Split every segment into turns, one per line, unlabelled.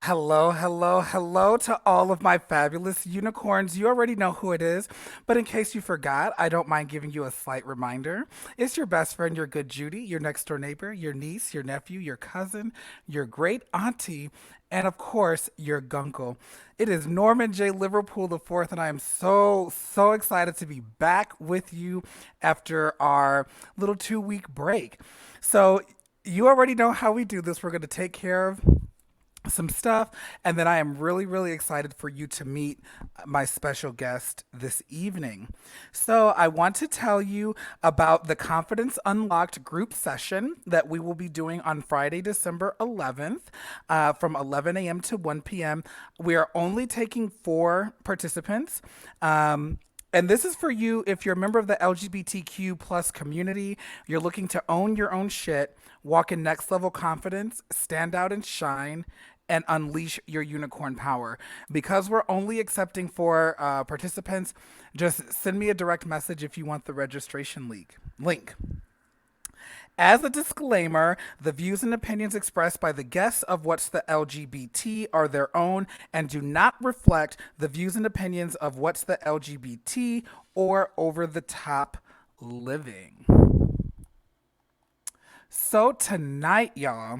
Hello, hello, hello to all of my fabulous unicorns. You already know who it is, but in case you forgot, I don't mind giving you a slight reminder. It's your best friend, your good Judy, your next door neighbor, your niece, your nephew, your cousin, your great auntie, and of course, your gunkle. It is Norman J. Liverpool IV, and I am so excited to be back with you after our little 2 week break. So, you already know how we do this. We're going to take care of some stuff. And then I am really excited for you to meet my special guest this evening. So, I want to tell you about the Confidence Unlocked group session that we will be doing on Friday, December 11th, from 11 a.m. to 1 p.m. We are only taking four participants. And this is for you if you're a member of the LGBTQ plus community, you're looking to own your own shit, walk in next level confidence, stand out and shine, and unleash your unicorn power. Because we're only accepting for participants, just send me a direct message if you want the registration link. As a disclaimer, the views and opinions expressed by the guests of What's the LGBT are their own and do not reflect the views and opinions of What's the LGBT or Over the Top Living. So, tonight, y'all,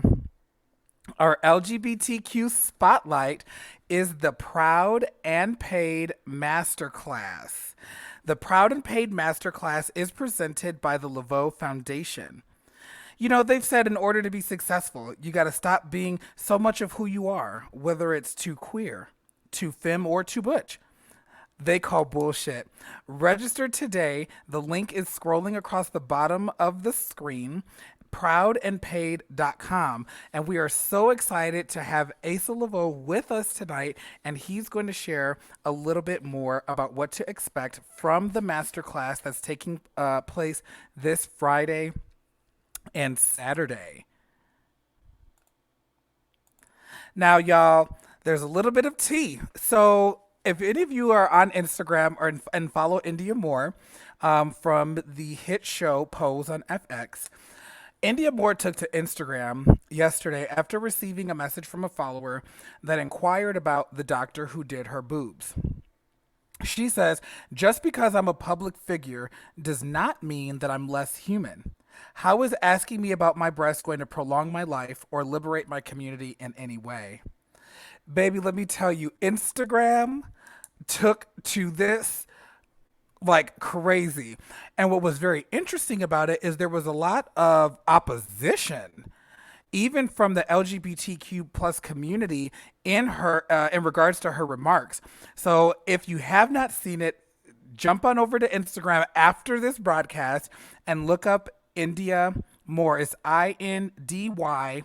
our LGBTQ spotlight is the Proud and Paid Masterclass. The Proud and Paid Masterclass is presented by the Leveaux Foundation. You know, they've said in order to be successful, you got to stop being so much of who you are, whether it's too queer, too femme, or too butch. They call bullshit. Register today. The link is scrolling across the bottom of the screen, proudandpaid.com. And we are so excited to have Asa Leveaux with us tonight, and he's going to share a little bit more about what to expect from the masterclass that's taking place this Friday and Saturday. Now, y'all, there's a little bit of tea. So, if any of you are on Instagram and follow India Moore from the hit show Pose on FX, India Moore took to Instagram yesterday after receiving a message from a follower that inquired about the doctor who did her boobs. She says, just because I'm a public figure does not mean that I'm less human. How is asking me about my breasts going to prolong my life or liberate my community in any way? Baby, let me tell you, Instagram took to this like crazy. And what was very interesting about it is there was a lot of opposition even from the LGBTQ plus community in regards to her remarks. So if you have not seen it, jump on over to Instagram after this broadcast and look up India Moore. It's INDYAMOORE.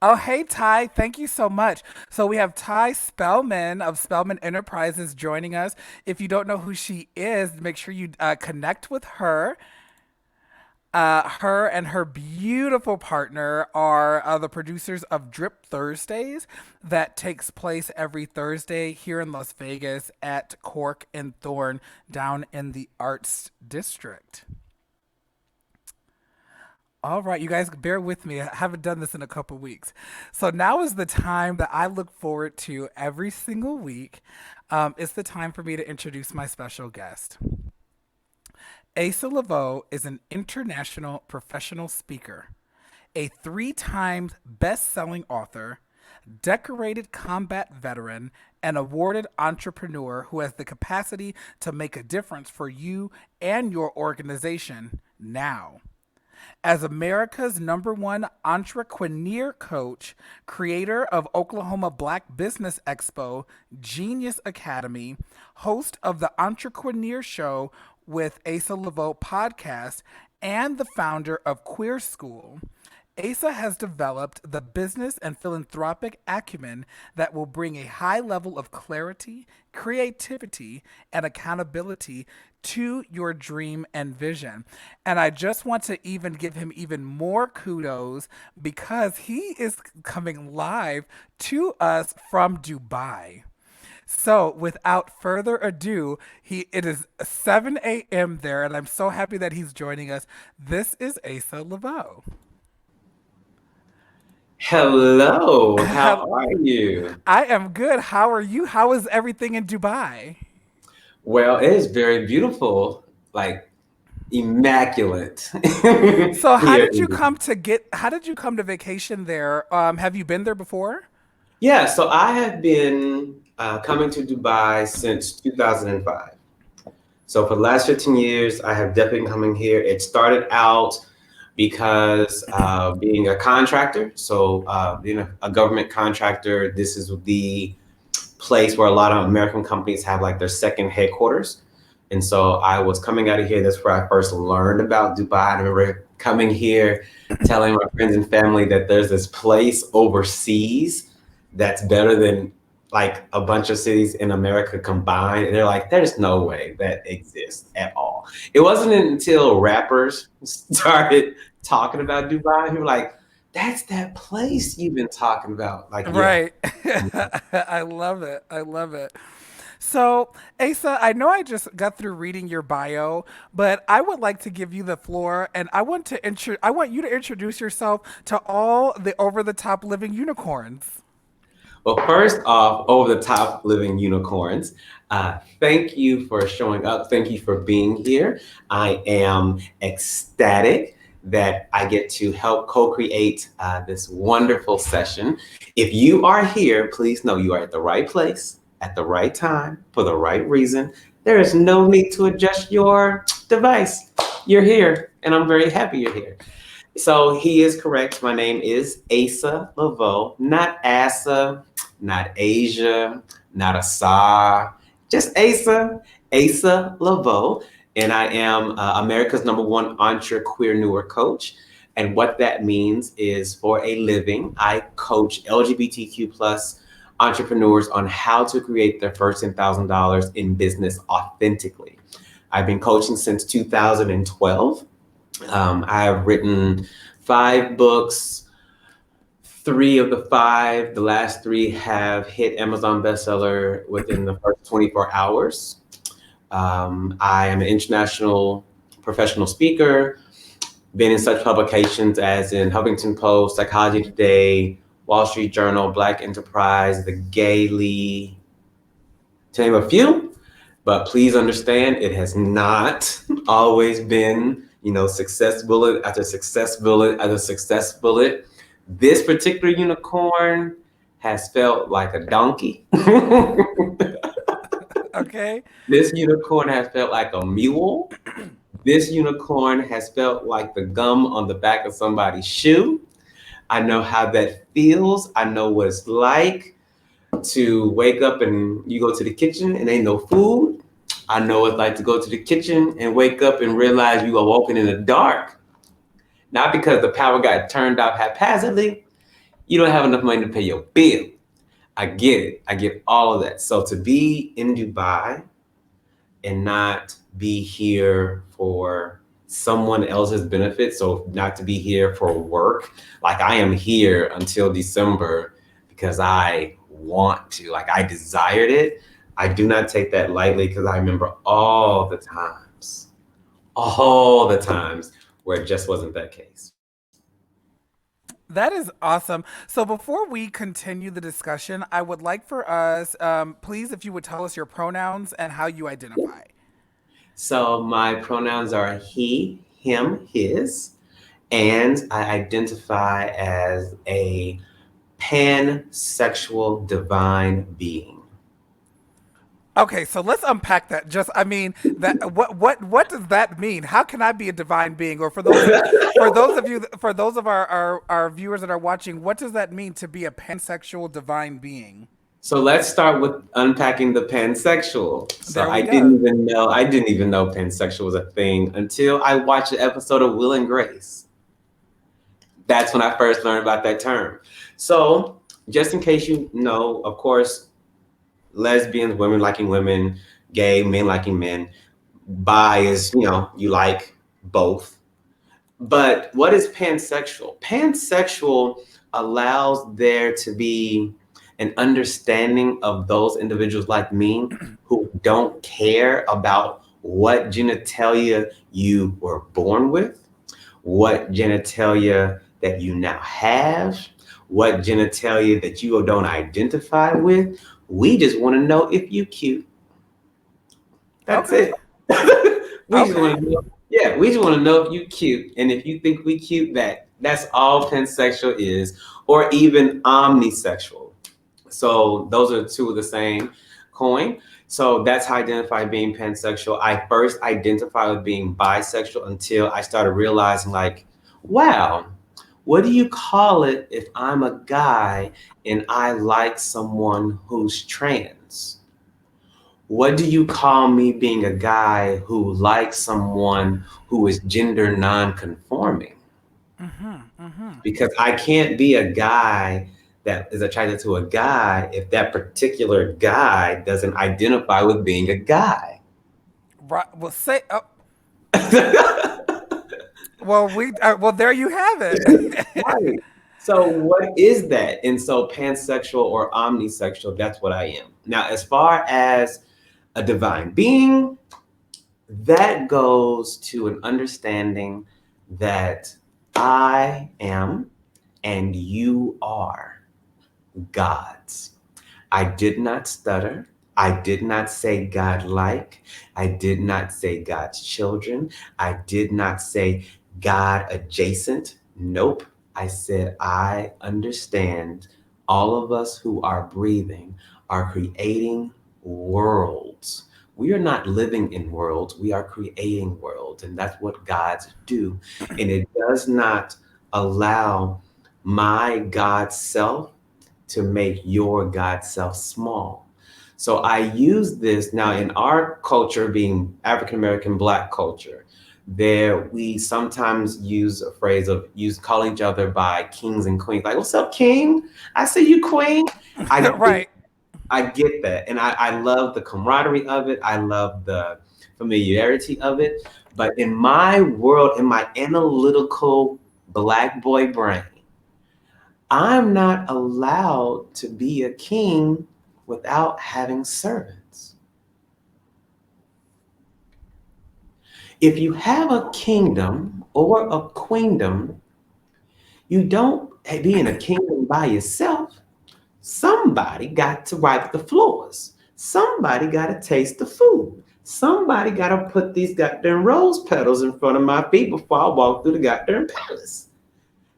Oh, hey, Ty. Thank you so much. So we have Ty Spellman of Spellman Enterprises joining us. If you don't know who she is, make sure you connect with her. Her and her beautiful partner are the producers of Drip Thursdays that takes place every Thursday here in Las Vegas at Cork and Thorn down in the Arts District. All right, you guys, bear with me. I haven't done this in a couple weeks. So now is the time that I look forward to every single week. It's the time for me to introduce my special guest. Asa Leveaux is an international professional speaker, a 3 times best selling author, decorated combat veteran, and awarded entrepreneur who has the capacity to make a difference for you and your organization now. As America's #1 EntreQUEErneur coach, creator of Oklahoma Black Business Expo, Genius Academy, host of the EntreQUEErneur Show with Asa Leveaux podcast, and the founder of Queer School, Asa has developed the business and philanthropic acumen that will bring a high level of clarity, creativity, and accountability to your dream and vision. And I just want to even give him even more kudos because he is coming live to us from Dubai. So, without further ado, it is 7 a.m. there, and I'm so happy that he's joining us. This is Asa Leveaux.
Hello, how are you?
I am good. How are you? How is everything in Dubai?
Well, it is very beautiful, like immaculate
So,
here in Dubai.
how did you come to vacation there? Have you been there before?
Yeah, so I have been coming to Dubai since 2005. So for the last 15 years, I have definitely been coming here. It started out because being a contractor, so being a government contractor, this is the place where a lot of American companies have like their second headquarters. And so I was coming out of here. That's where I first learned about Dubai. I remember coming here, telling my friends and family that there's this place overseas that's better than like a bunch of cities in America combined. And they're like, there's no way that exists at all. It wasn't until rappers started talking about Dubai, who were like, that's that place you've been talking about. Like, yeah.
Right. I love it. I love it. So, Asa, I know I just got through reading your bio, but I would like to give you the floor, and I want you to introduce yourself to all the over the top living unicorns.
Well, first off, over the top living unicorns, thank you for showing up. Thank you for being here. I am ecstatic that I get to help co create this wonderful session. If you are here, please know you are at the right place, at the right time, for the right reason. There is no need to adjust your device. You're here, and I'm very happy you're here. So he is correct. My name is Asa Leveaux, not Asa, not Asia, not Asa, just Asa Leveaux. And I am America's #1 EntreQUEERneur coach. And what that means is for a living, I coach LGBTQ plus entrepreneurs on how to create their first $10,000 in business authentically. I've been coaching since 2012. I have written 5 books. Three of the five, the last three have hit Amazon bestseller within the first 24 hours. I am an international professional speaker, been in such publications as in Huffington Post, Psychology Today, Wall Street Journal, Black Enterprise, The Gaily, to name a few. But please understand, it has not always been, success bullet after success bullet after success bullet. This particular unicorn has felt like a donkey.
Okay.
This unicorn has felt like a mule. This unicorn has felt like the gum on the back of somebody's shoe. I know how that feels. I know what it's like to wake up and you go to the kitchen and ain't no food. I know what it's like to go to the kitchen and wake up and realize you are walking in the dark. Not because the power got turned off haphazardly, you don't have enough money to pay your bill. I get it. I get all of that. So to be in Dubai and not be here for someone else's benefit, so not to be here for work, like I am here until December because I want to, like I desired it. I do not take that lightly because I remember all the times where it just wasn't that case.
That is awesome. So before we continue the discussion, I would like for us, please, if you would tell us your pronouns and how you identify.
So my pronouns are he, him, his, and I identify as a pansexual divine being.
Okay, so let's unpack that. I mean, that what does that mean? How can I be a divine being? Or for those of our viewers that are watching, what does that mean to be a pansexual divine being?
So let's start with unpacking the pansexual. So
There we
I
go.
didn't even know pansexual was a thing until I watched an episode of Will and Grace. That's when I first learned about that term. So just in case you know, of course, lesbians, women liking women, gay, men liking men. Bi is, you like both. But what is pansexual? Pansexual allows there to be an understanding of those individuals like me who don't care about what genitalia you were born with, what genitalia that you now have, what genitalia that you don't identify with. We just want to know if you cute. That's
Okay.
it. We just
Okay.
want to know. Yeah, we just want to know if you cute, and if you think we cute, that's all pansexual is, or even omnisexual. So those are two of the same coin. So that's how I identify being pansexual. I first identified with being bisexual until I started realizing, like, wow, what do you call it if I'm a guy and I like someone who's trans? What do you call me being a guy who likes someone who is gender non-conforming?
Mm-hmm. Mm-hmm.
Because I can't be a guy that is attracted to a guy if that particular guy doesn't identify with being a guy.
Right. Well, say.
Right.
Well, well, there you have it.
So what is that? And so pansexual or omnisexual, that's what I am. Now, as far as a divine being, that goes to an understanding that I am and you are God's. I did not stutter. I did not say God like. I did not say God's children. I did not say God adjacent. Nope. I said, I understand all of us who are breathing are creating worlds. We are not living in worlds, we are creating worlds. And that's what gods do. And it does not allow my God self to make your God self small. So I use this now in our culture, being African American Black culture. There, we sometimes use a phrase of use calling each other by kings and queens. Like, what's up, king? I see you, queen. I get,
Right.
I get that, and I love the camaraderie of it. I love the familiarity of it. But in my world, in my analytical Black boy brain, I'm not allowed to be a king without having servants. If you have a kingdom or a queendom, you don't be in a kingdom by yourself. Somebody got to wipe the floors. Somebody got to taste the food. Somebody got to put these goddamn rose petals in front of my feet before I walk through the goddamn palace.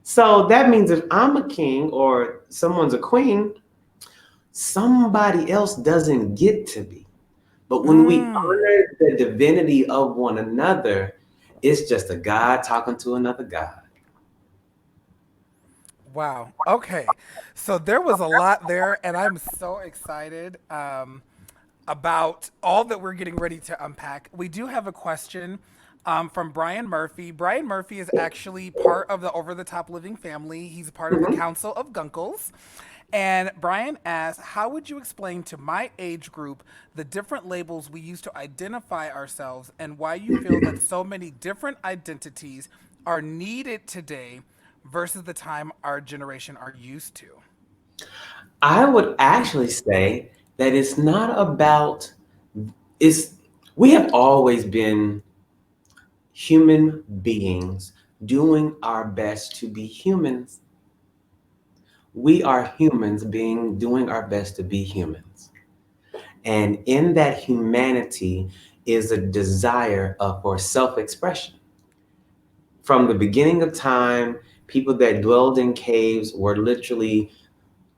So that means if I'm a king or someone's a queen, somebody else doesn't get to be. But when we
Mm.
honor the divinity of one another, it's just a God talking to another God.
Wow. Okay. So there was a lot there, and I'm so excited about all that we're getting ready to unpack. We do have a question from Brian Murphy. Brian Murphy is actually part of the Over the Top Living family. He's part of the
Mhm.
Council of Gunkles. And Brian asks, how would you explain to my age group the different labels we use to identify ourselves and why you feel that so many different identities are needed today versus the time our generation are used to?
I would actually say that it's not about it's we have always been human beings doing our best to be humans. We are humans being doing our best to be humans. And in that humanity is a desire for self expression. From the beginning of time, people that dwelled in caves were literally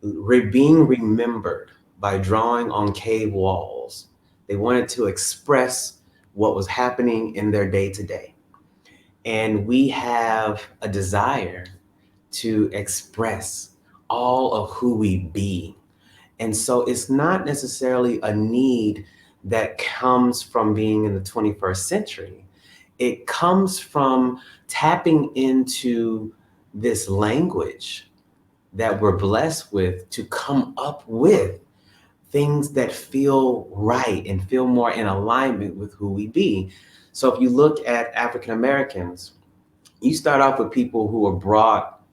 being remembered by drawing on cave walls. They wanted to express what was happening in their day to day. And we have a desire to express all of who we be. And so it's not necessarily a need that comes from being in the 21st century. It comes from tapping into this language that we're blessed with to come up with things that feel right and feel more in alignment with who we be. So if you look at African Americans, you start off with people who are brought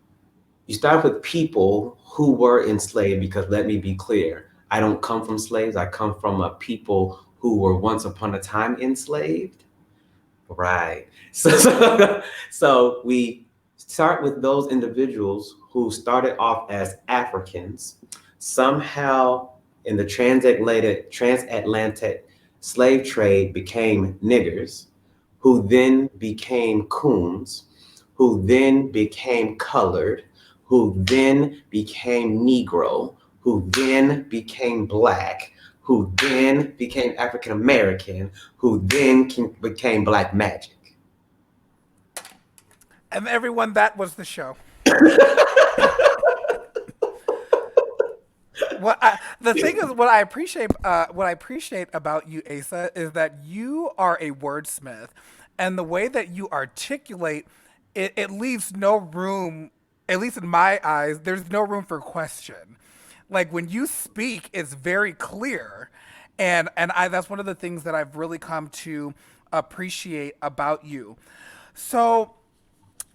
You start with people who were enslaved, because let me be clear, I don't come from slaves. I come from a people who were once upon a time enslaved. Right. So we start with those individuals who started off as Africans, somehow in the transatlantic slave trade became niggers, who then became coons, who then became colored, who then became Negro, who then became black, who then became African American, who then became Black Magic.
And everyone, that was the show. The thing is, what I appreciate about you, Asa, is that you are a wordsmith, and the way that you articulate it leaves no room, at least in my eyes, there's no room for question. Like when you speak, it's very clear, and I that's one of the things that I've really come to appreciate about you. So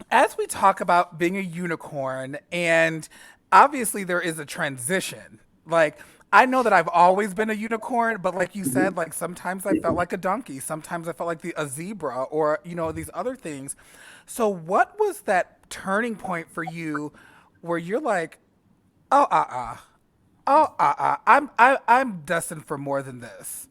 as we talk about being a unicorn, and obviously there is a transition. Like, I know that I've always been a unicorn, but like you said, like sometimes I felt like a donkey, sometimes I felt like a zebra, or these other things. So, what was that turning point for you, where you're like, oh, I'm destined for more than this.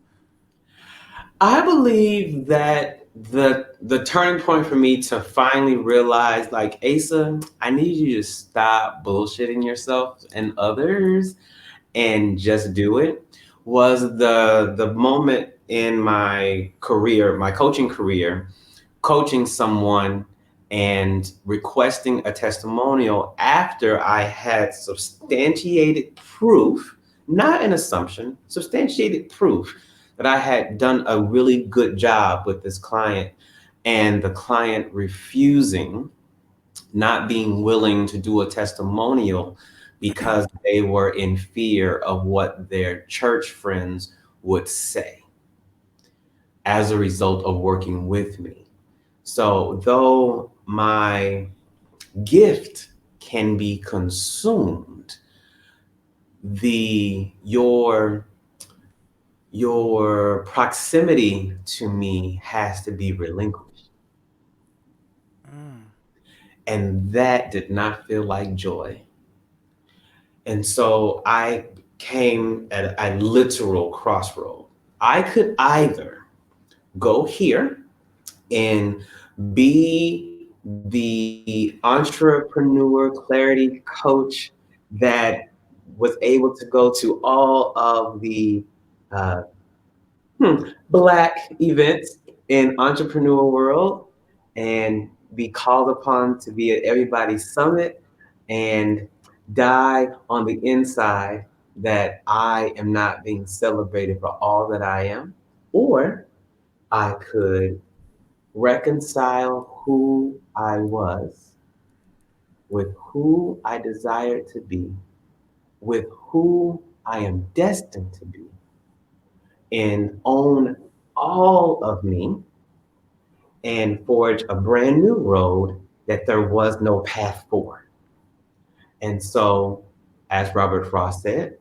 I believe that the turning point for me to finally realize, like, Asa, I need you to stop bullshitting yourself and others and just do it, was the moment in my career, my coaching career, coaching someone and requesting a testimonial after I had substantiated proof, not an assumption, substantiated proof that I had done a really good job with this client, and the client refusing, not being willing to do a testimonial because they were in fear of what their church friends would say as a result of working with me. So, though my gift can be consumed, the your proximity to me has to be relinquished.
Mm.
And that did not feel like joy. And so I came at a literal crossroad. I could either go here and be the entrepreneur clarity coach that was able to go to all of the uh, Black events in entrepreneur world and be called upon to be at everybody's summit and die on the inside that I am not being celebrated for all that I am. Or I could reconcile who I was with who I desire to be, with who I am destined to be, and own all of me and forge a brand new road that there was no path for. And so, as Robert Frost said,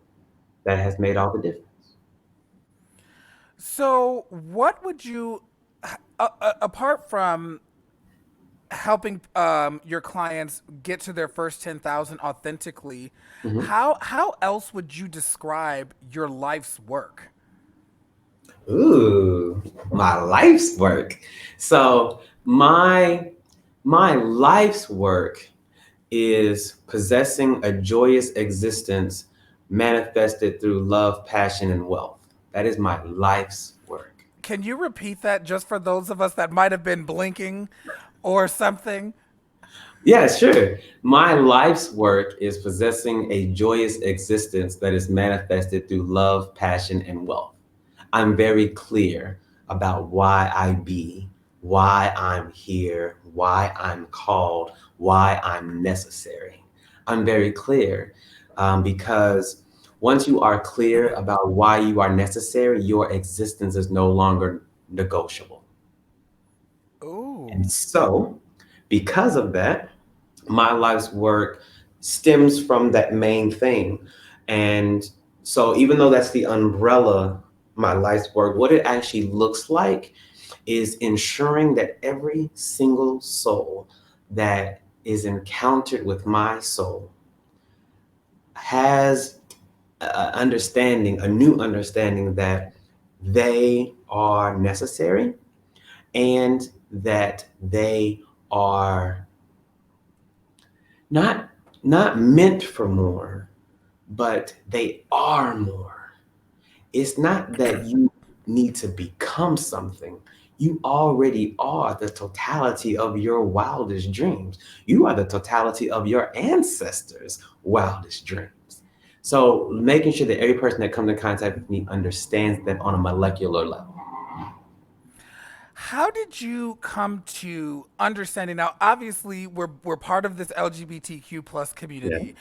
that has made all the difference.
So, what would you, apart from helping your clients get to their first 10,000 authentically,
Mhm.
how else would you describe your life's work?
Ooh, my life's work. So my life's work is possessing a joyous existence manifested through love, passion, and wealth. That is my life's work.
Can you repeat that just for those of us that might have been blinking or something?
Yeah, sure. My life's work is possessing a joyous existence that is manifested through love, passion, and wealth. I'm very clear about why I be, why I'm here, why I'm called, why I'm necessary. I'm very clear because once you are clear about why you are necessary, your existence is no longer negotiable.
Ooh.
And so, because of that, my life's work stems from that main thing. And so, even though that's the umbrella, my life's work, what it actually looks like is ensuring that every single soul that is encountered with my soul has a new understanding that they are necessary and that they are not not meant for more, but they are more. It's not that you need to become something. You already are the totality of your wildest dreams. You are the totality of your ancestors' wildest dreams. So making sure that every person that comes in contact with me understands that on a molecular level.
How did you come to understanding? Now, obviously, we're part of this LGBTQ plus
Yeah.
community.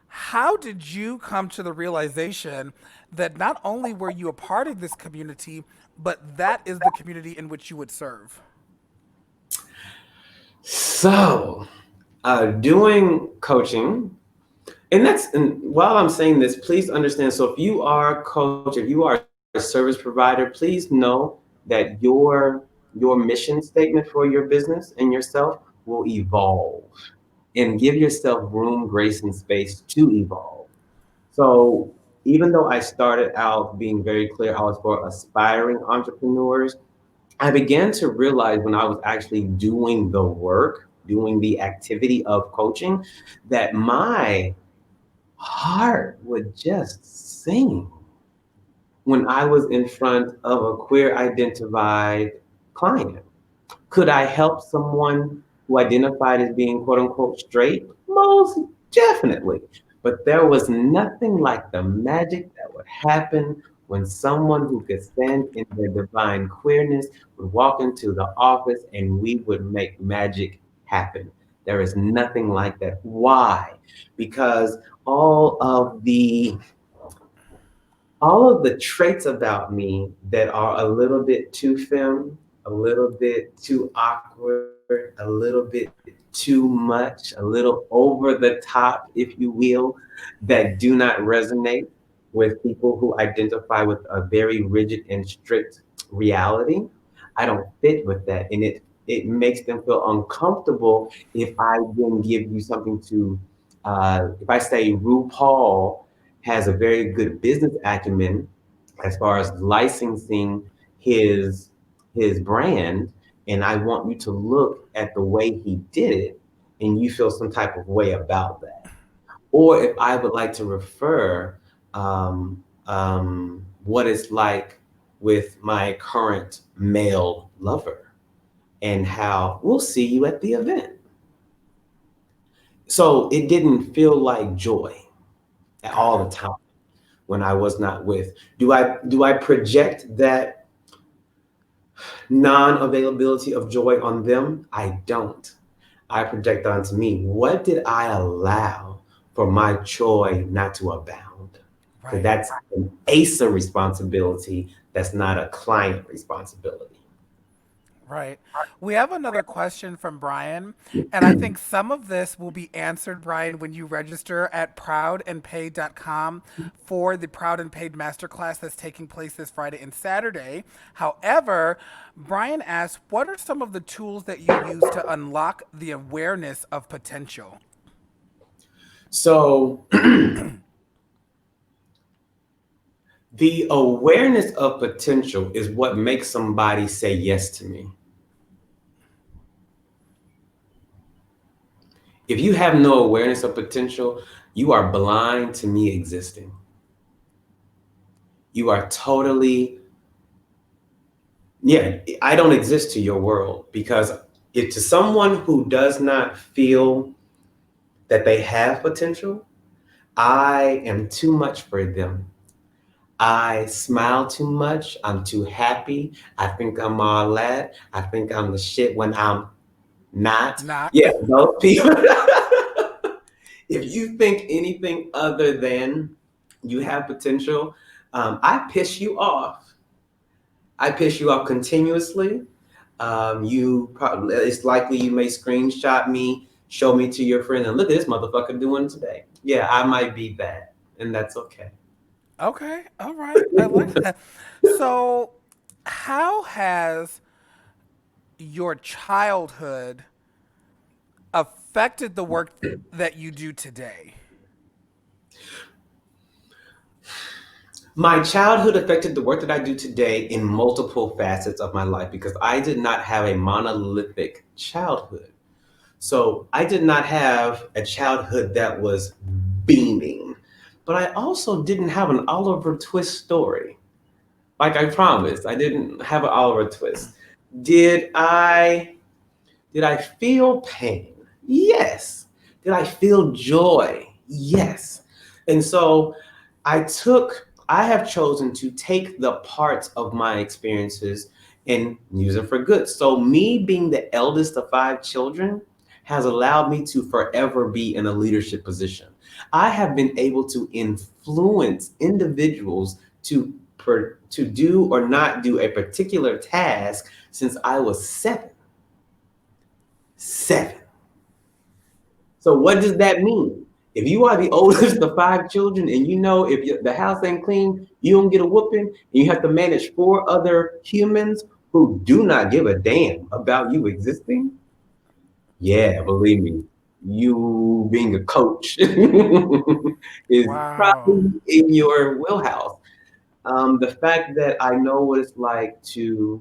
How did you come to the realization that not only were you a part of this community, but that is the community in which you would serve?
So, doing coaching, and while I'm saying this, please understand. So, if you are a coach, if you are a service provider, please know that your mission statement for your business and yourself will evolve, and give yourself room, grace, and space to evolve. So, even though I started out being very clear, I was for aspiring entrepreneurs. I began to realize when I was actually doing the work, doing the activity of coaching, that my heart would just sing when I was in front of a queer identified client. Could I help someone who identified as being quote unquote straight? Most definitely. But there was nothing like the magic that would happen when someone who could stand in their divine queerness would walk into the office and we would make magic happen. There is nothing like that. Why? Because all of the all of the traits about me that are a little bit too femme, a little bit too awkward, a little bit too much, a little over the top, if you will, that do not resonate with people who identify with a very rigid and strict reality. I don't fit with that. And it makes them feel uncomfortable if I then give you something to, if I say RuPaul has a very good business acumen as far as licensing his his brand, and I want you to look at the way he did it, and you feel some type of way about that. Or if I would like to refer what it's like with my current male lover and how we'll see you at the event. So it didn't feel like joy
Got
all
it.
the time when I was not with. Do I project that non-availability of joy on them? I don't. I project onto me. What did I allow for my joy not to abound? Because
Right.
that's an ASA responsibility. That's not a client responsibility.
Right. We have another question from Brian, and I think some of this will be answered, Brian, when you register at proudandpaid.com for the Proud and Paid Masterclass that's taking place this Friday and Saturday. However, Brian asks, what are some of the tools that you use to unlock the awareness of potential?
So the awareness of potential is what makes somebody say yes to me. If you have no awareness of potential, you are blind to me existing. You are totally, yeah, I don't exist to your world because if to someone who does not feel that they have potential, I am too much for them. I smile too much. I'm too happy. I think I'm all that. I think I'm the shit when I'm not.
Not.
Yeah, those people. If you think anything other than you have potential, I piss you off. I piss you off continuously. You probably, it's likely you may screenshot me show me to your friend and look at this motherfucker doing today. Yeah, I might be that, and that's okay.
Okay, all right. I like that. So, how has your childhood affected the work that you do today?
My childhood affected the work that I do today in multiple facets of my life because I did not have a monolithic childhood. So I did not have a childhood that was beaming, but I also didn't have an Oliver Twist story. Like I promised, I didn't have an Oliver Twist. Did I did I feel pain? Yes. Did I feel joy? Yes. And so I have chosen to take the parts of my experiences and use them for good. So, me being the eldest of five children has allowed me to forever be in a leadership position. I have been able to influence individuals to do or not do a particular task since I was seven. Seven. So what does that mean? If you are the oldest of five children and you know if the house ain't clean, you don't get a whooping, and you have to manage four other humans who do not give a damn about you existing, yeah, believe me, you being a coach is
Wow.
probably in your wheelhouse. The fact that I know what it's like to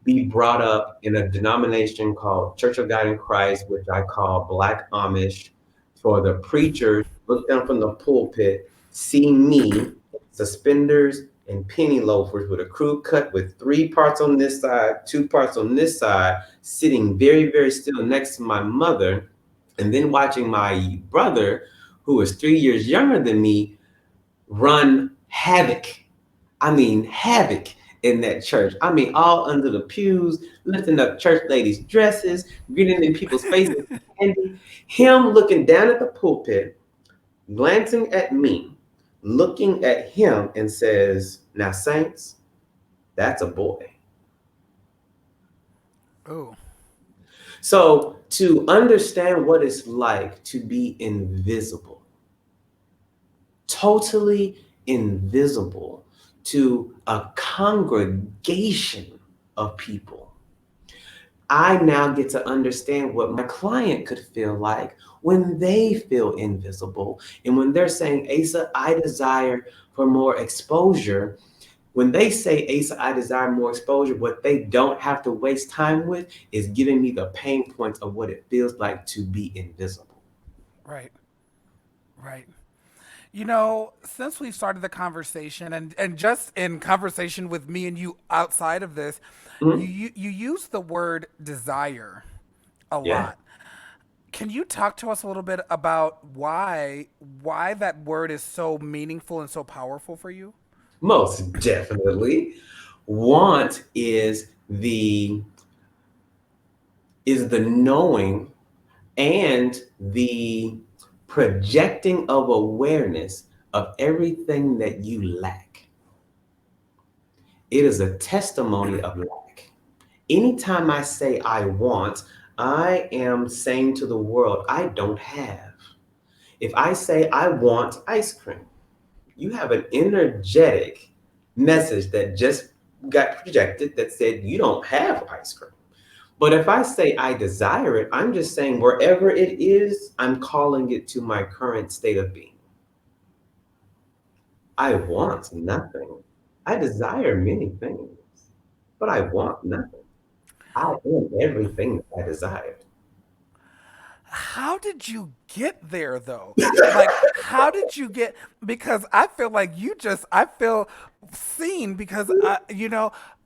be brought up in a denomination called Church of God in Christ, which I call Black Amish, for the preachers look down from the pulpit, see me, suspenders and penny loafers with a crew cut with three parts on this side, two parts on this side, sitting very, very still next to my mother, and then watching my brother, who is 3 years younger than me, run havoc. I mean, havoc in that church. I mean, all under the pews, lifting up church ladies' dresses, grinning in people's faces, candy. Him looking down at the pulpit, glancing at me, looking at him, and says, "Now, saints, that's a boy."
Oh,
So, to understand what it's like to be invisible, totally invisible to a congregation of people, I now get to understand what my client could feel like when they feel invisible. And when they're saying, Asa, I desire for more exposure. When they say, Asa, I desire more exposure, what they don't have to waste time with is giving me the pain points of what it feels like to be invisible.
right, right. Since we've started the conversation and just in conversation with me and you outside of this,
Mhm.
you use the word desire a
Yeah,
lot. Can you talk to us a little bit about why that word is so meaningful and so powerful for you?
most definitely. Want is the knowing and the projecting of awareness of everything that you lack. It is a testimony of lack. Anytime I say I want, I am saying to the world, I don't have. If I say I want ice cream, you have an energetic message that just got projected that said you don't have ice cream. But if I say I desire it, I'm just saying wherever it is, I'm calling it to my current state of being. I want nothing. I desire many things, but I want nothing. I am everything that I desire.
How did you get there though? Like, how did you get? Because I feel like I feel seen because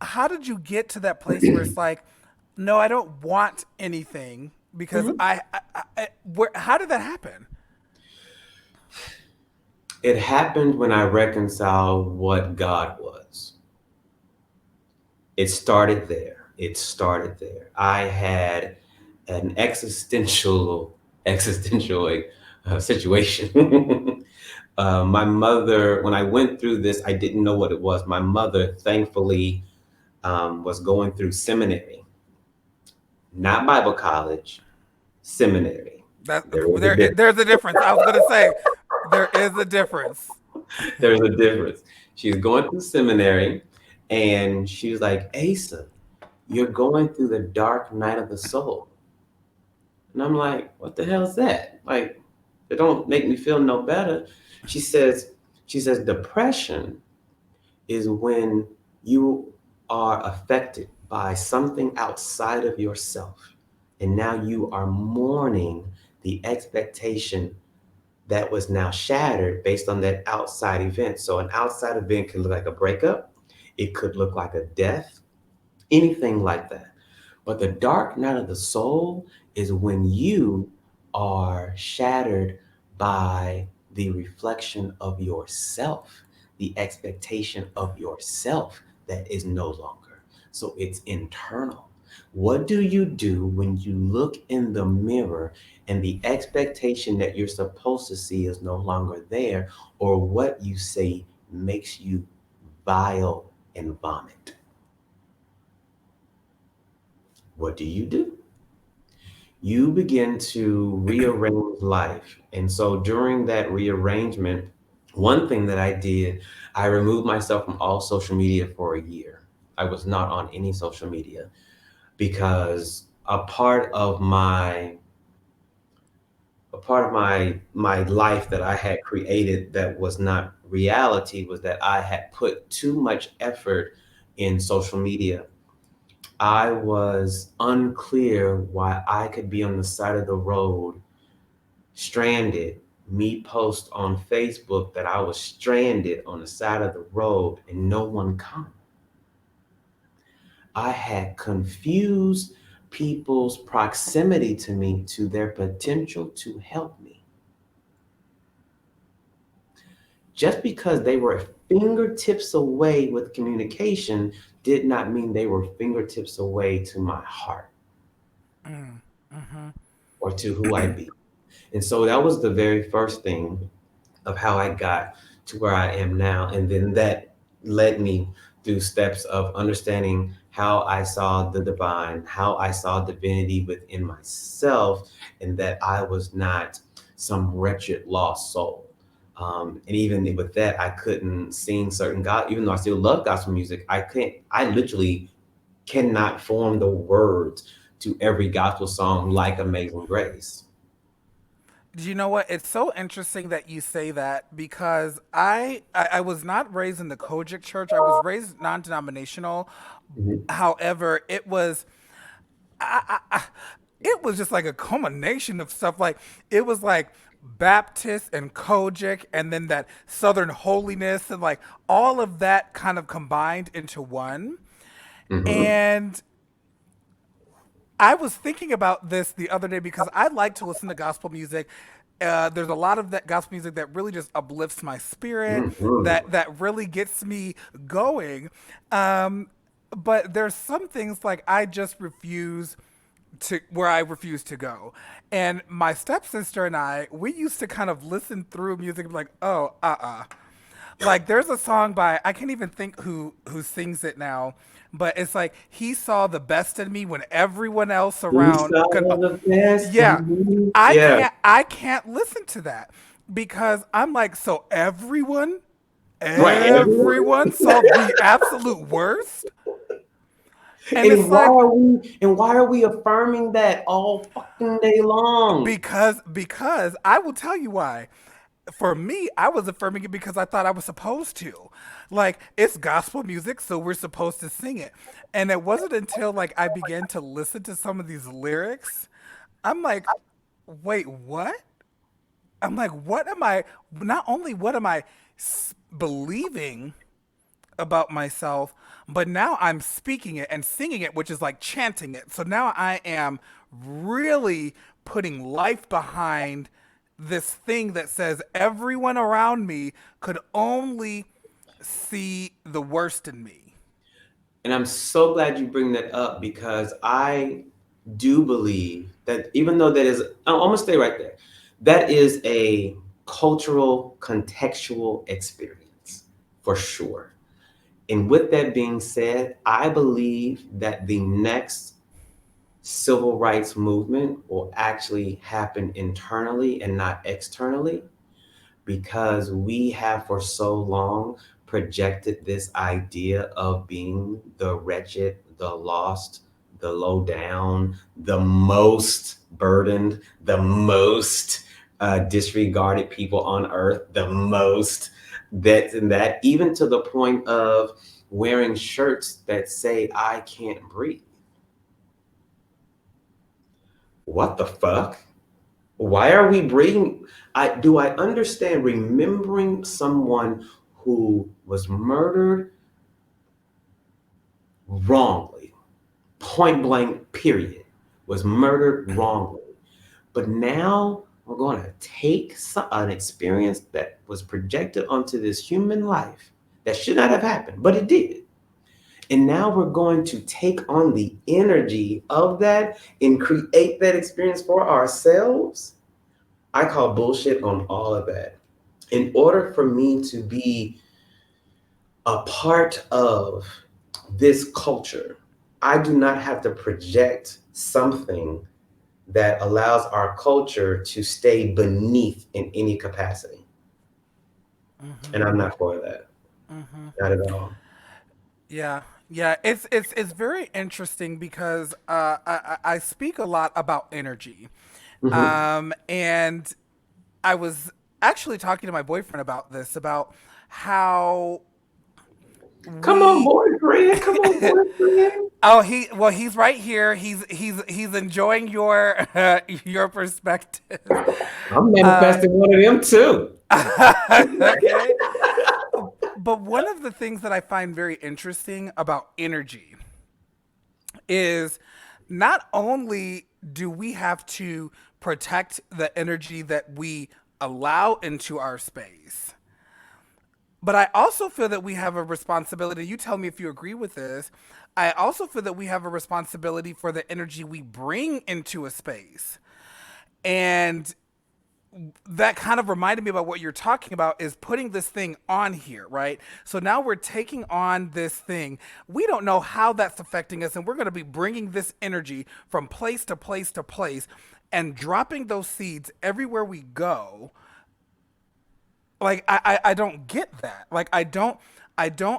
how did you get to that place where it's like, no, I don't want anything because
Mhm.
how did that happen?
It happened when I reconciled what God was. It started there. It started there. I had an existential situation. My mother, when I went through this, I didn't know what it was. My mother, thankfully, was going through seminary, not Bible college, seminary.
That
There is a difference.
there's a difference. I was gonna say there is a difference.
There's a difference. She's going through seminary, and she was like, Asa, you're going through the dark night of the soul. And I'm like, what the hell is that? Like, it don't make me feel no better. She says, she says, depression is when you are affected by something outside of yourself. And now you are mourning the expectation that was now shattered based on that outside event. So an outside event can look like a breakup, it could look like a death, anything like that. But the dark night of the soul is when you are shattered by the reflection of yourself, the expectation of yourself that is no longer. So it's internal. What do you do when you look in the mirror and the expectation that you're supposed to see is no longer there, or what you say makes you vile and vomit? What do? You begin to rearrange life. And so during that rearrangement, one thing that I did, I removed myself from all social media for a year. I was not on any social media because a part of my life that I had created that was not reality was that I had put too much effort in social media. I was unclear why I could be on the side of the road stranded, me post on Facebook that I was stranded on the side of the road and no one come. I had confused people's proximity to me to their potential to help me. Just because they were fingertips away with communication did not mean they were fingertips away to my heart
Mm, hmm.
or to who I be. And so that was the very first thing of how I got to where I am now. And then that led me through steps of understanding how I saw the divine, how I saw divinity within myself, and that I was not some wretched lost soul. And even with that, I couldn't sing certain God, even though I still love gospel music, I literally cannot form the words to every gospel song like Amazing Grace.
Do you know what? It's so interesting that you say that because I was not raised in the Kojic church. I was raised non-denominational.
Mhm.
However, it was just like a culmination of stuff. Like it was like Baptist and Kojic, and then that Southern holiness, and like all of that kind of combined into one.
Mhm.
And I was thinking about this the other day because I like to listen to gospel music. There's a lot of that gospel music that really just uplifts my spirit,
Mhm.
that really gets me going. Um, but there's some things like I just refuse to where I refuse to go. And my stepsister and I, we used to kind of listen through music and be like, oh, like there's a song by I can't even think who sings it now, but it's like he saw the best in me when everyone else
You
around
saw
could.
the best
Yeah,
in me. Yeah,
I can't listen to that because I'm like so
right. Everyone.
everyone saw the absolute worst, and it's
And why
like
are we affirming that all fucking day long?
because I will tell you why. For me, I was affirming it because I thought I was supposed to. Like, it's gospel music, so we're supposed to sing it. And it wasn't until like I began to listen to some of these lyrics, I'm like, wait, what? I'm like, what am I not only what am I believing about myself, but now I'm speaking it and singing it, which is like chanting it. So now I am really putting life behind this thing that says everyone around me could only see the worst in me.
And I'm so glad you bring that up because I do believe that even though that is, I'm gonna stay right there. That is a cultural, contextual experience for sure. And with that being said, I believe that the next civil rights movement will actually happen internally and not externally, because we have for so long projected this idea of being the wretched, the lost, the low down, the most burdened, the most disregarded people on earth, the most that and that, even to the point of wearing shirts that say, I can't breathe. What the fuck? Why are we bringing? I understand remembering someone who was murdered wrongly, point blank, period, was murdered wrongly. But now we're going to take an experience that was projected onto this human life that should not have happened, but it did. And now we're going to take on the energy of that and create that experience for ourselves. I call bullshit on all of that. In order for me to be a part of this culture, I do not have to project something that allows our culture to stay beneath in any capacity. And
Mm-hmm.
I'm not for that.
Mm-hmm.
Not at all.
Yeah, yeah. It's very interesting because I speak a lot about energy,
Hmm.
and I was actually talking to my boyfriend about this, about how
Come on,
we
boyfriend. Come on, boyfriend.
oh, he's right here. He's enjoying your your perspective.
I'm
Uh,
manifesting one of them too.
okay. But one of the things that I find very interesting about energy is not only do we have to protect the energy that we allow into our space, but I also feel that we have a responsibility. You tell me if you agree with this. I also feel that we have a responsibility for the energy we bring into a space. And that kind of reminded me about what you're talking about, is putting this thing on here, right? So now we're taking on this thing. We don't know how that's affecting us, and we're going to be bringing this energy from place to place to place and dropping those seeds everywhere we go. Like I don't get that. Like I don't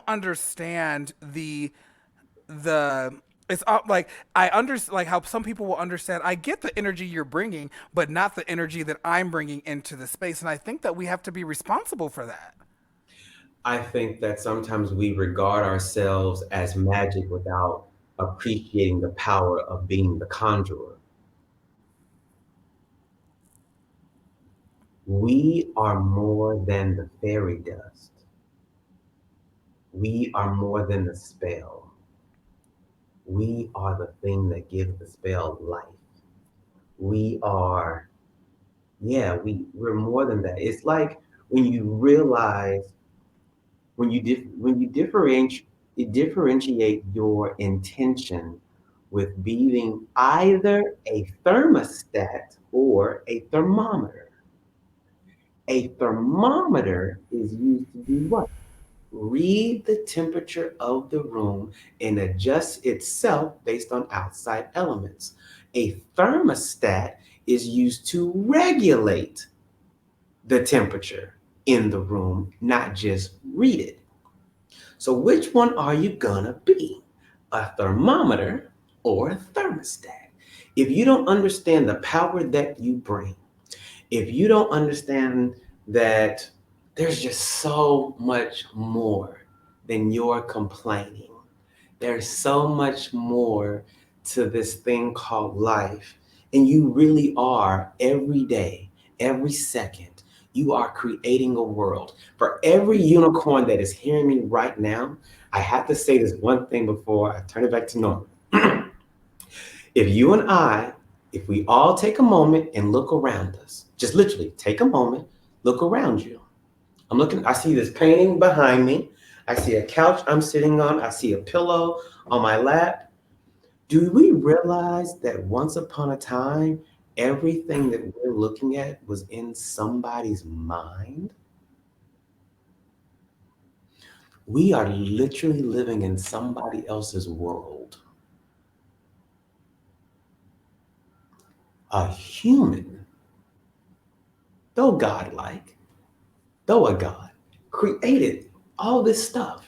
understand the it's like I understand, like how some people will understand. I get the energy you're bringing, but not the energy that I'm bringing into the space, and I think that we have to be responsible for that.
I think that sometimes we regard ourselves as magic without appreciating the power of being the conjurer. We are more than the fairy dust. We are more than the spell. We are the thing that gives the spell life. We are, yeah, we're more than that. It's like when you realize, when you differentiate your intention with being either a thermostat or a thermometer. A thermometer is used to do what? Read the temperature of the room and adjust itself based on outside elements. A thermostat is used to regulate the temperature in the room, not just read it. So, which one are you gonna be? A thermometer or a thermostat? If you don't understand the power that you bring, if you don't understand that there's just so much more than your complaining, there's so much more to this thing called life. And you really are every day, every second, you are creating a world. For every unicorn that is hearing me right now, I have to say this one thing before I turn it back to Norman. If you and I, if we all take a moment and look around us, just literally take a moment, look around you. I'm looking, I see this painting behind me. I see a couch I'm sitting on. I see a pillow on my lap. Do we realize that once upon a time, everything that we're looking at was in somebody's mind? We are literally living in somebody else's world. A human, though godlike, though a god, created all this stuff.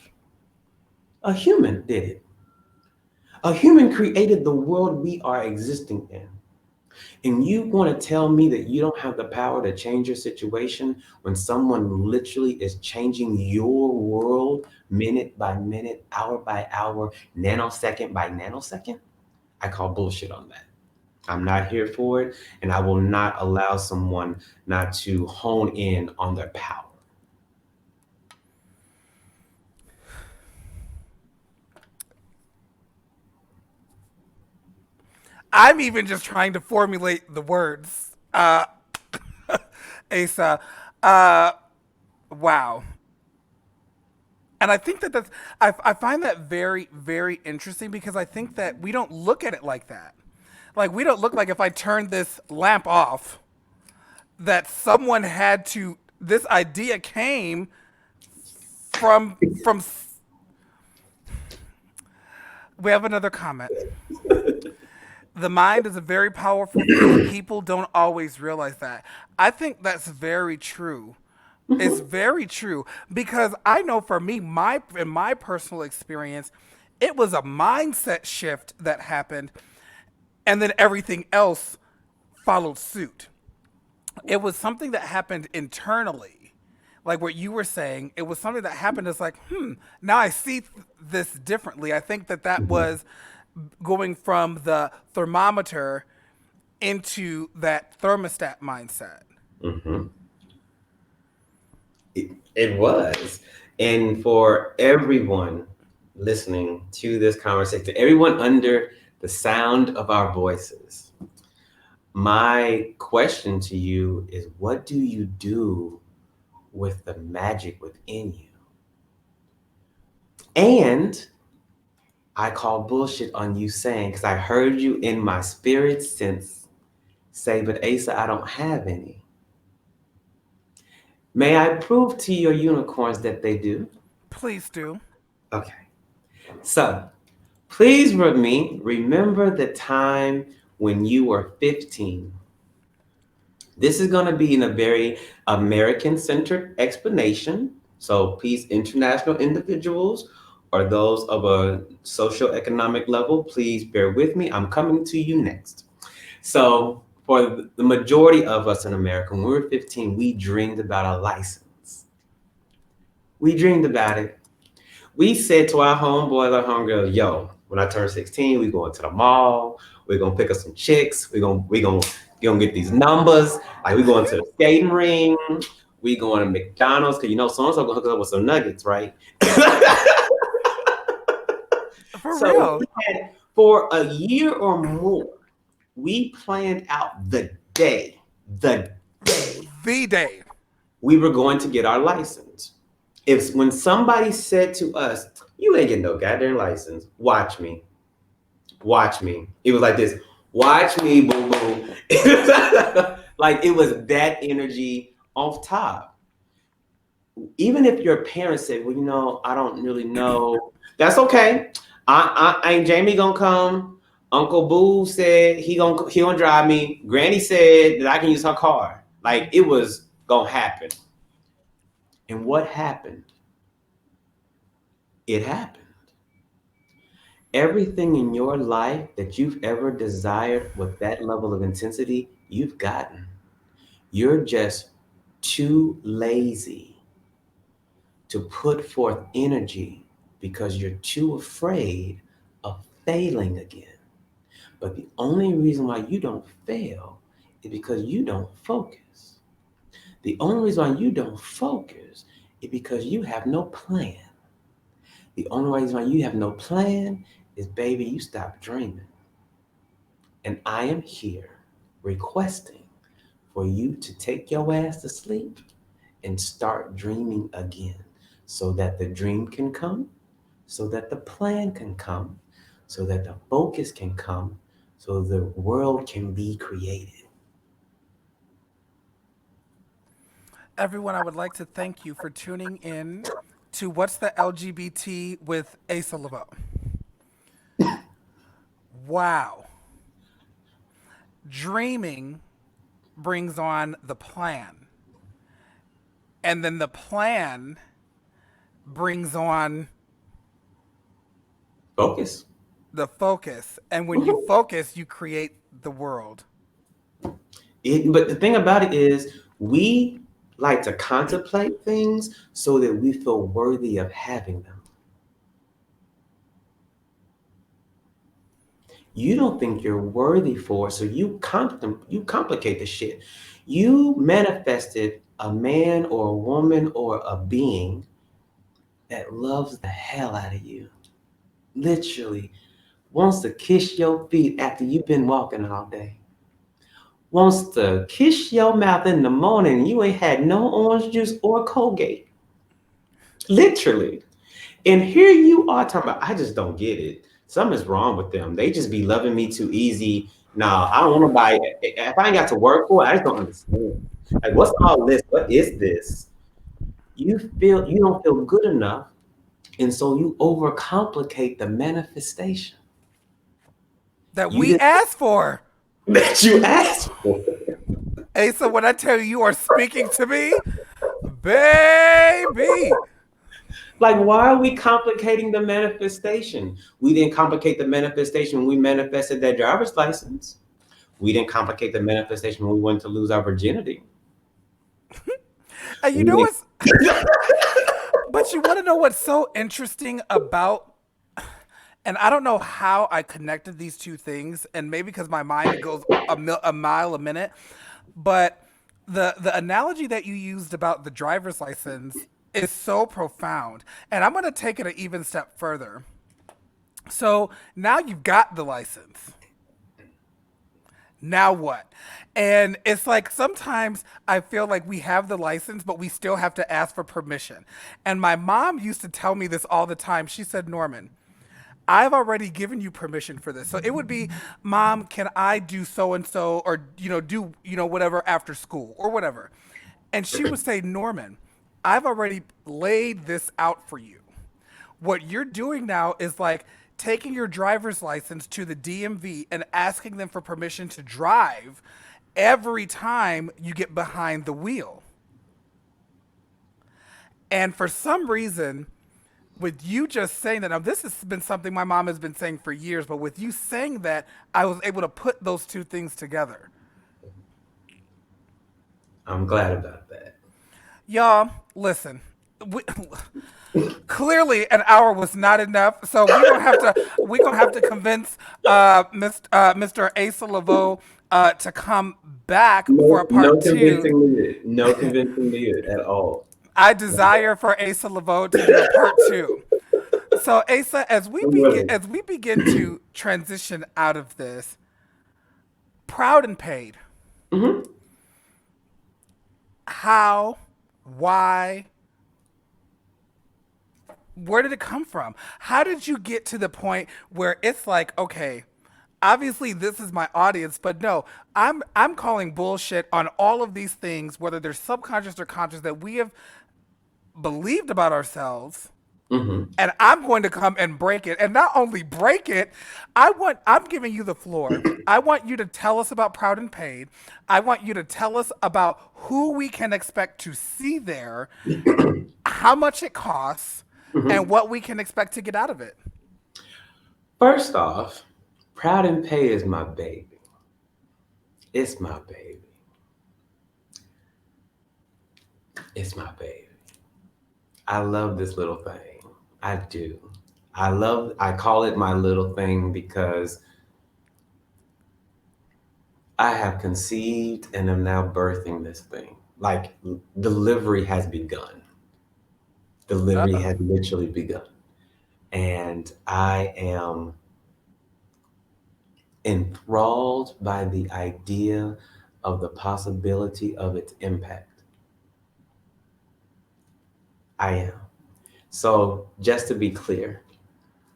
A human did it. A human created the world we are existing in. And you want to tell me that you don't have the power to change your situation when someone literally is changing your world minute by minute, hour by hour, nanosecond by nanosecond? I call bullshit on that. I'm not here for it, and I will not allow someone not to hone in on their power.
I'm even just trying to formulate the words. Asa, uh, wow. And I think that I find that very, very interesting because I think that we don't look at it like that. Like, we don't look like if I turn this lamp off, that someone had to, this idea came from, we have another comment. The mind is a very powerful thing and people don't always realize that. I think that's very true. It's very true because I know for me, my in my personal experience, it was a mindset shift that happened, and then everything else followed suit. It was something that happened internally, like what you were saying. It was something that happened. It's like, now I see this differently. I think that that
Mhm,
was going from the thermometer into that thermostat mindset.
mhm. It was. And for everyone listening to this conversation, everyone under the sound of our voices, my question to you is what do you do with the magic within you? And I call bullshit on you saying, because I heard you in my spirit since say, but Asa, I don't have any. May I prove to your unicorns that they do?
Please do.
Okay. So please with me, remember the time when you were 15. This is going to be in a very American centered explanation. So please, international individuals or those of a socioeconomic level, please bear with me. I'm coming to you next. So, for the majority of us in America, when we were 15, we dreamed about a license. We dreamed about it. We said to our homeboys, our homegirls, yo, when I turn 16, we going to the mall. We're gonna pick up some chicks. We're gonna get these numbers. Like we going to the skating ring. We going to McDonald's because you know so and so gonna hook us up with some nuggets, right?
For
So
real.
we had for a year or more, we planned out the day
The day.
we were going to get our license. If when somebody said to us, "You ain't getting no goddamn license," watch me, watch me. It was like this. Watch me, boom, boom. Like it was that energy off top. Even if your parents said, "Well, you know, I don't really know," that's okay. Ain't Jamie gonna come. Uncle Boo said he gonna drive me. Granny said that I can use her car. Like it was gonna happen. And what happened? It happened. Everything in your life that you've ever desired with that level of intensity, you've gotten. You're just too lazy to put forth energy because you're too afraid of failing again. But the only reason why you don't fail is because you don't focus. The only reason why you don't focus is because you have no plan. The only reason why you have no plan is, baby, you stop dreaming. And I am here requesting for you to take your ass to sleep and start dreaming again so that the dream can come, so that the plan can come, so that the focus can come, so the world can be created.
Everyone, I would like to thank you for tuning in to What's the LGBT with Asa Leveaux. Wow. dreaming brings on the plan. And then the plan brings on
Focus.
the focus. And when you focus, you create the world.
But the thing about it is, we like to contemplate things so that we feel worthy of having them. You don't think you're worthy for it, so you complicate the shit. You manifested a man or a woman or a being that loves the hell out of you. Literally wants to kiss your feet after you've been walking all day. Wants to kiss your mouth in the morning. You ain't had no orange juice or Colgate. Literally. And here you are talking about, I just don't get it. Something's wrong with them. They just be loving me too easy. No, I don't want to buy it. If I ain't got to work for it, I just don't understand. Like, what's all this? What is this? You don't feel good enough. And so you overcomplicate the manifestation.
That
You
we
didn't
asked for.
that you asked for.
Asa, when I tell you are speaking to me, baby.
Like, why are we complicating the manifestation? We didn't complicate the manifestation when we manifested that driver's license. We didn't complicate the manifestation when we wanted to lose our virginity.
And you
We
know
didn't.
what's, but you want to know what's so interesting about, and I don't know how I connected these two things, and maybe because my mind goes a mile a minute, but the analogy that you used about the driver's license is so profound, and I'm going to take it an even step further. So now you've got the license. Now what? And it's like sometimes I feel like we have the license, but we still have to ask for permission. And my mom used to tell me this all the time. She said, Norman, I've already given you permission for this. So it would be, Mom, can I do so and so, or do whatever after school or whatever. And she would say, Norman, I've already laid this out for you. What you're doing now is like taking your driver's license to the DMV and asking them for permission to drive every time you get behind the wheel. And for some reason, with you just saying that, now this has been something my mom has been saying for years, but with you saying that, I was able to put those two things together.
I'm glad about that.
Y'all, listen. We, clearly, an hour was not enough, so we gonna have to convince Mr. Asa Leveaux to come back for
No,
a part
no
two.
convincing needed. No convincing needed at all.
I desire for Asa Leveaux to do a part two. So Asa,
I'm willing.
as we begin to transition out of this, proud and paid.
Hmm.
How? Why? Where did it come from? How did you get to the point where it's like, okay, obviously this is my audience, but no, I'm calling bullshit on all of these things, whether they're subconscious or conscious, that we have believed about ourselves,
Hmm.
and I'm going to come and break it. And not only break it, I'm giving you the floor. I want you to tell us about Proud and Paid. I want you to tell us about who we can expect to see there, how much it costs,
Hmm.
and what we can expect to get out of it.
First off, Proud and Pay is my baby. It's my baby. It's my baby. I love this little thing. I do. I call it my little thing because I have conceived and am now birthing this thing. Like, delivery has begun. Delivery
Uh-oh.
has literally begun. And I am enthralled by the idea of the possibility of its impact. I am. So, just to be clear,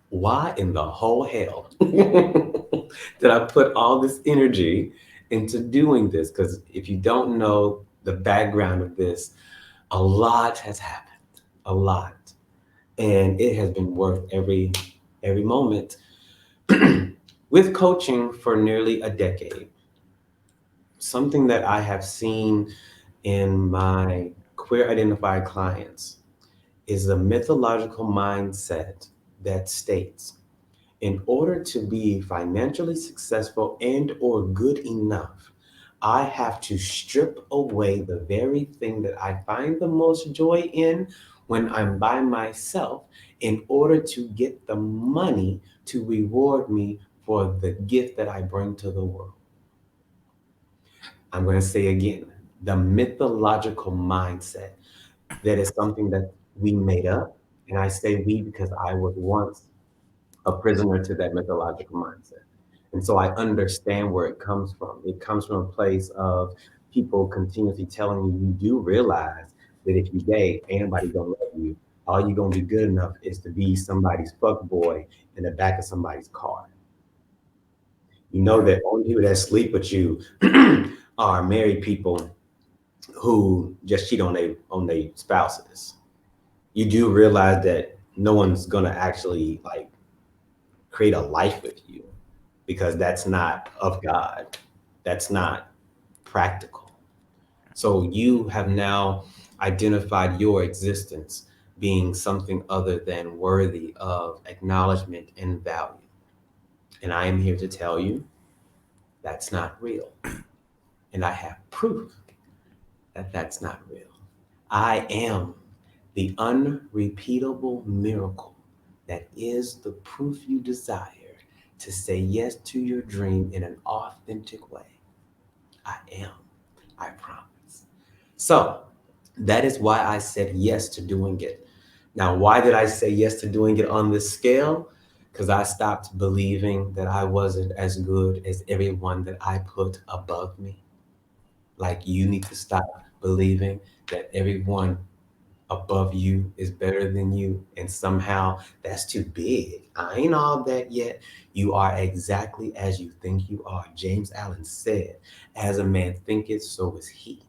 why in the whole hell did I put all this energy into doing this? Because if you don't know the background of this, a lot has happened. A lot. And it has been worth every moment. With coaching for nearly a decade, something that I have seen in my queer identified clients is a mythological mindset that states in order to be financially successful and or good enough, I have to strip away the very thing that I find the most joy in when I'm by myself in order to get the money to reward me for the gift that I bring to the world. I'm going to say again, the mythological mindset that is something that we made up. And I say we because I was once a prisoner to that mythological mindset. And so I understand where it comes from. It comes from a place of people continuously telling you, you do realize that if you gay, ain't nobody gonna love you. All you're gonna be good enough is to be somebody's fuck boy in the back of somebody's car. You know
Yeah.
that only people that sleep with you are married people who just cheat on their spouses. You do realize that no one's gonna actually like create a life with you because that's not of God. That's not practical. So you have now identified your existence being something other than worthy of acknowledgement and value. And I am here to tell you that's not real. And I have proof that that's not real. I am the unrepeatable miracle that is the proof you desire to say yes to your dream in an authentic way. I am. I promise. So that is why I said yes to doing it. Now, why did I say yes to doing it on this scale? Because I stopped believing that I wasn't as good as everyone that I put above me. Like, you need to stop believing that everyone above you is better than you, and somehow that's too big. I ain't all that yet. You are exactly as you think you are. James Allen said, as a man thinketh, so is he.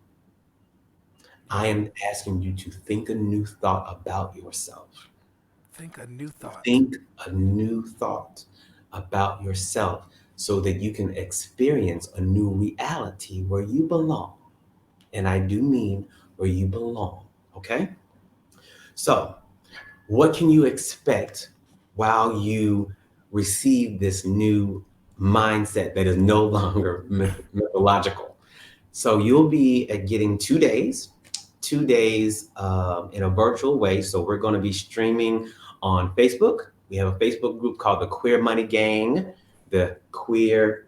I
Yeah.
am asking you to think a new thought about yourself.
Think a new thought.
Think a new thought about yourself so that you can experience a new reality where you belong. And I do mean where you belong. Okay? So, what can you expect while you receive this new mindset that is no longer mythological? So you'll be getting 2 days, 2 days in a virtual way. So we're going to be streaming on Facebook. We have a Facebook group called the Queer Money Gang, the Queer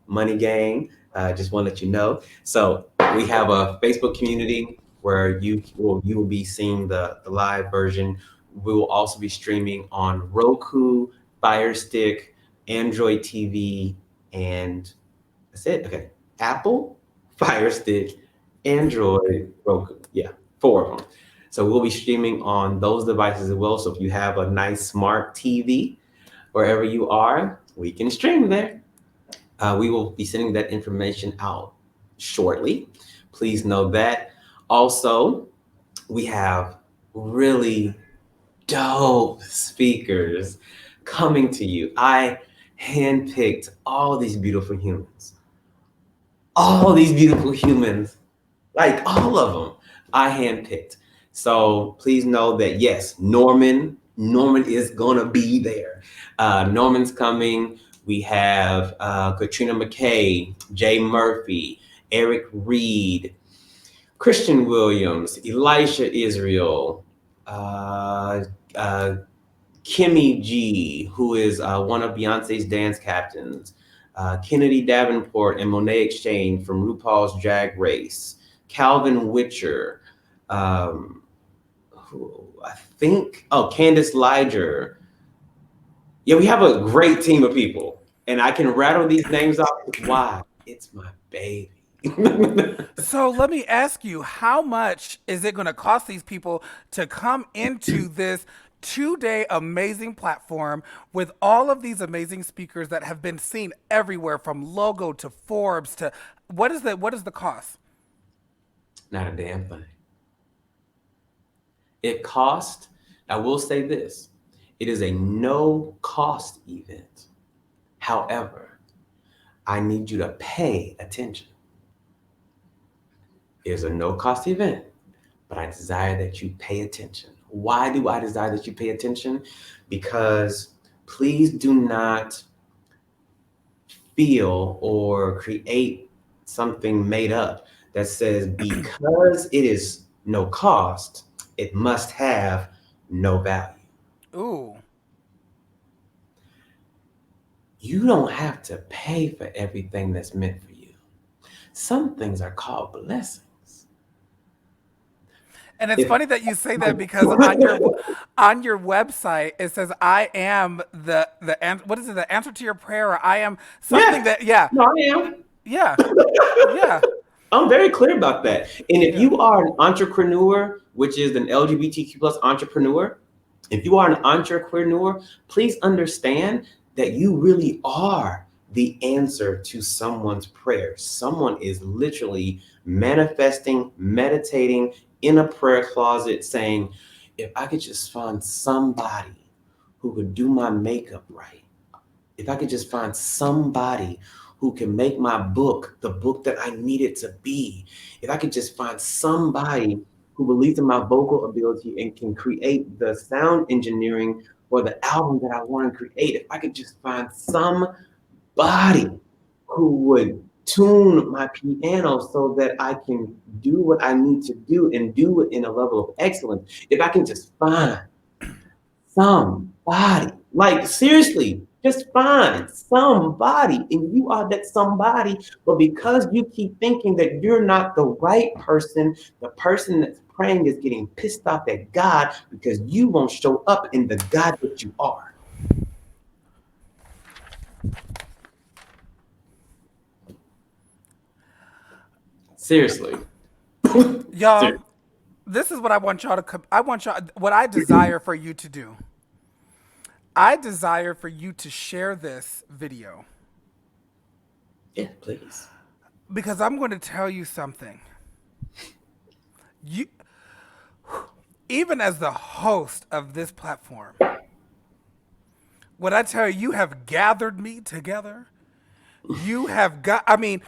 Money Gang. Just want to let you know. So we have a Facebook community where you will be seeing the live version. We will also be streaming on Roku, Fire Stick, Android TV, and that's it. Okay. Apple, Fire Stick, Android, Roku. Yeah, four of them. So we'll be streaming on those devices as well. So if you have a nice smart TV wherever you are, we can stream there. We will be sending that information out shortly. Please know that. Also, we have really dope speakers coming to you. I handpicked all these beautiful humans, like all of them, I handpicked. So please know that yes, Norman is gonna be there. Norman's coming. We have Katrina McKay, Jay Murphy, Eric Reed, Christian Williams, Elisha Israel, uh, uh, Kimmy G, who is one of Beyonce's dance captains, Kennedy Davenport and Monet Exchange from RuPaul's Drag Race, Calvin Witcher, um, who I think, oh, Candace Liger. Yeah, we have a great team of people, and I can rattle these names off. Why? It's my baby.
So let me ask you, how much is it going to cost these people to come into this 2 day amazing platform with all of these amazing speakers that have been seen everywhere from Logo to Forbes to what is the cost?
Not a damn thing. It cost, I will say this, it is a no cost event. However, I need you to pay attention. is a no cost event, but I desire that you pay attention. Why do I desire that you pay attention? Because please do not feel or create something made up that says because it is no cost, it must have no value.
Ooh.
You don't have to pay for everything that's meant for you. Some things are called blessings.
And it's
If
funny that you say that because on your website it says I am what is it, the answer to your prayer, or I am something
yeah,
that, yeah.
no, I am.
Yeah. Yeah.
I'm very clear about that. And if
Yeah.
you are an entrepreneur, which is an LGBTQ plus entrepreneur, if you are an entrepreneur, please understand that you really are the answer to someone's prayer. Someone is literally manifesting, meditating in a prayer closet saying, if I could just find somebody who could do my makeup right, if I could just find somebody who can make my book the book that I need it to be, if I could just find somebody who believes in my vocal ability and can create the sound engineering for the album that I want to create, if I could just find somebody who would tune my piano so that I can do what I need to do and do it in a level of excellence, if I can just find somebody. Like, seriously, just find somebody, and you are that somebody. But because you keep thinking that you're not the right person, the person that's praying is getting pissed off at God because you won't show up in the God that you are. Seriously.
Y'all,
Seriously.
this is what I want y'all to I want y'all, what I desire for you to do. I desire for you to share this video
Yeah, please.
because I'm going to tell you something. You, even as the host of this platform, when I tell you, you have gathered me together, you have got. I mean,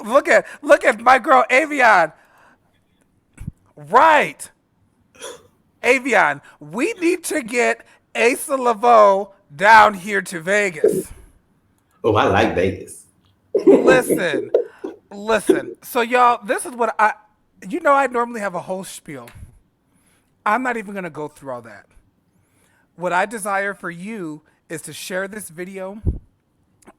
look at my girl Avion. Right, Avion. We need to get Asa Leveaux down here to Vegas.
Oh, I like Vegas.
Listen, listen. So y'all, this is what I normally have a whole spiel. I'm not even gonna go through all that. What I desire for you is to share this video.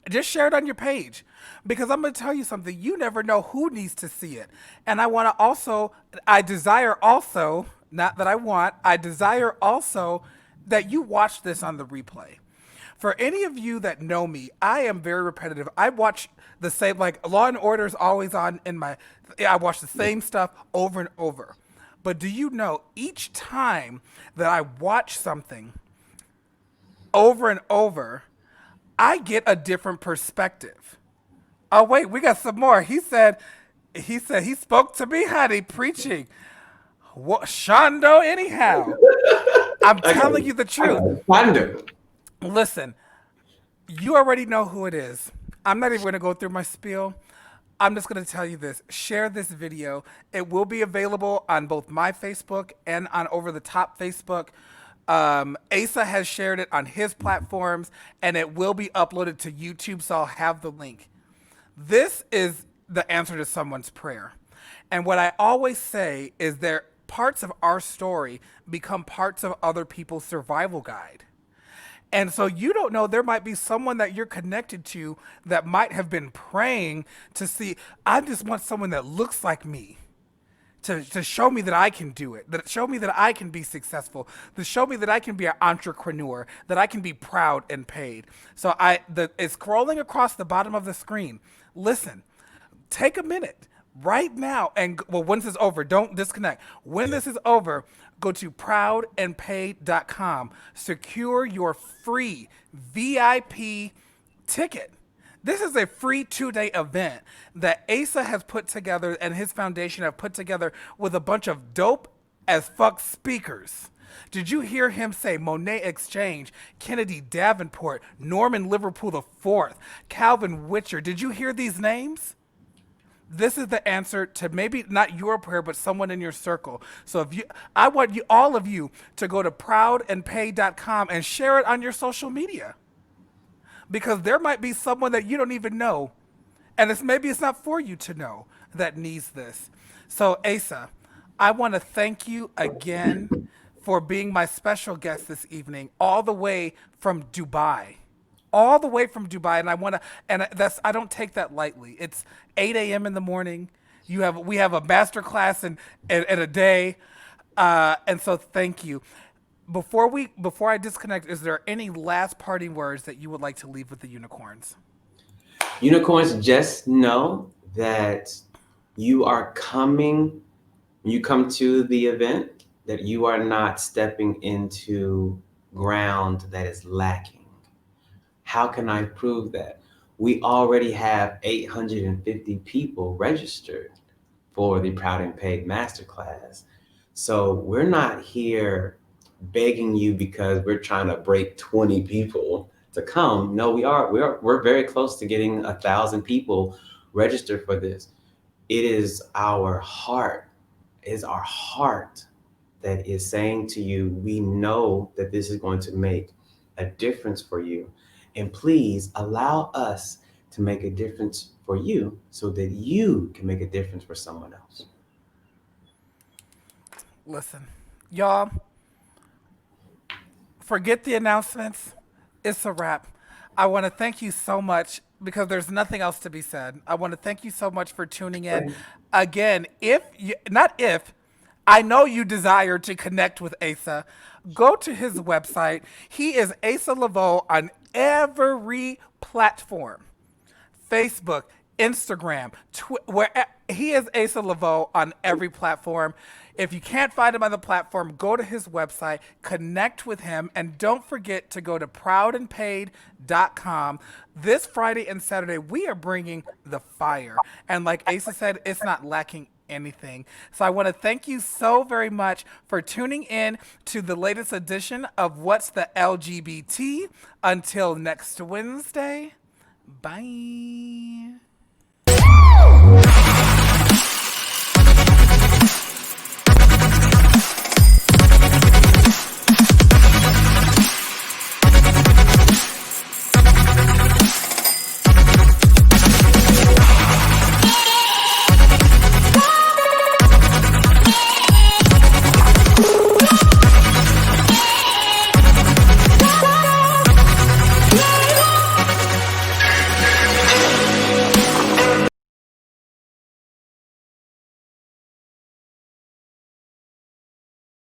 Just share it on your page, because I'm going to tell you something. You never know who needs to see it. And I desire also, not that I desire also that you watch this on the replay. For any of you that know me, I am very repetitive. I watch the same, like Law and Order is always on I watch the same stuff over and over. But do you know, each time that I watch something over and over, I get a different perspective. Oh wait, we got some more. He said he spoke to me, honey, preaching. What Shondo anyhow. I'm
I got
telling you the
I
truth.
got thunder.
Listen, you already know who it is. I'm not even going to go through my spiel. I'm just going to tell you this. Share this video. It will be available on both my Facebook and on Over the Top Facebook. Asa has shared it on his platforms, and it will be uploaded to YouTube, so I'll have the link. This is the answer to someone's prayer. And what I always say is there parts of our story become parts of other people's survival guide. And so you don't know, there might be someone that you're connected to that might have been praying to see, I just want someone that looks like me to show me that I can do it, that show me that I can be successful, to show me that I can be an entrepreneur, that I can be proud and paid. So it's scrolling across the bottom of the screen. Listen, take a minute right now when this is over, don't disconnect. When this is over, go to proudandpaid.com. Secure your free VIP ticket. This is a free 2-day event that Asa has put together and his foundation have put together with a bunch of dope as fuck speakers. Did you hear him say Monet Exchange, Kennedy Davenport, Norman Liverpool IV, Calvin Witcher? Did you hear these names? This is the answer to maybe not your prayer, but someone in your circle. So if you, I want you, all of you, to go to proudandpay.com and share it on your social media, because there might be someone that you don't even know, and maybe it's not for you to know, that needs this. So Asa, I want to thank you again for being my special guest this evening, all the way from Dubai. All the way from Dubai, and I want to, and that's, I don't take that lightly. It's 8 a.m. in the morning. We have a master class in a day, and so thank you. Before I disconnect, is there any last parting words that you would like to leave with the unicorns?
Unicorns, just know that you are coming, when you come to the event, that you are not stepping into ground that is lacking. How can I prove that? We already have 850 people registered for the Proud and Paid Masterclass. So we're not here begging you because we're trying to break 20 people to come. No, we're very close to getting 1,000 people registered for this. It is our heart, it is our heart that is saying to you, we know that this is going to make a difference for you. And please allow us to make a difference for you so that you can make a difference for someone else.
Listen, y'all, forget the announcements. It's a wrap. I want to thank you so much because there's nothing else to be said. I want to thank you so much for tuning in. Again, if you, not if, I know you desire to connect with Asa, go to his website. He is Asa Leveaux on every platform. Facebook, Instagram, where he is Asa Leveaux on every platform. If you can't find him on the platform, go to his website, connect with him, and don't forget to go to proudandpaid.com. This Friday and Saturday, we are bringing the fire. And like Asa said, it's not lacking anything. So I want to thank you so very much for tuning in to the latest edition of What's the LGBT. Until next Wednesday, bye.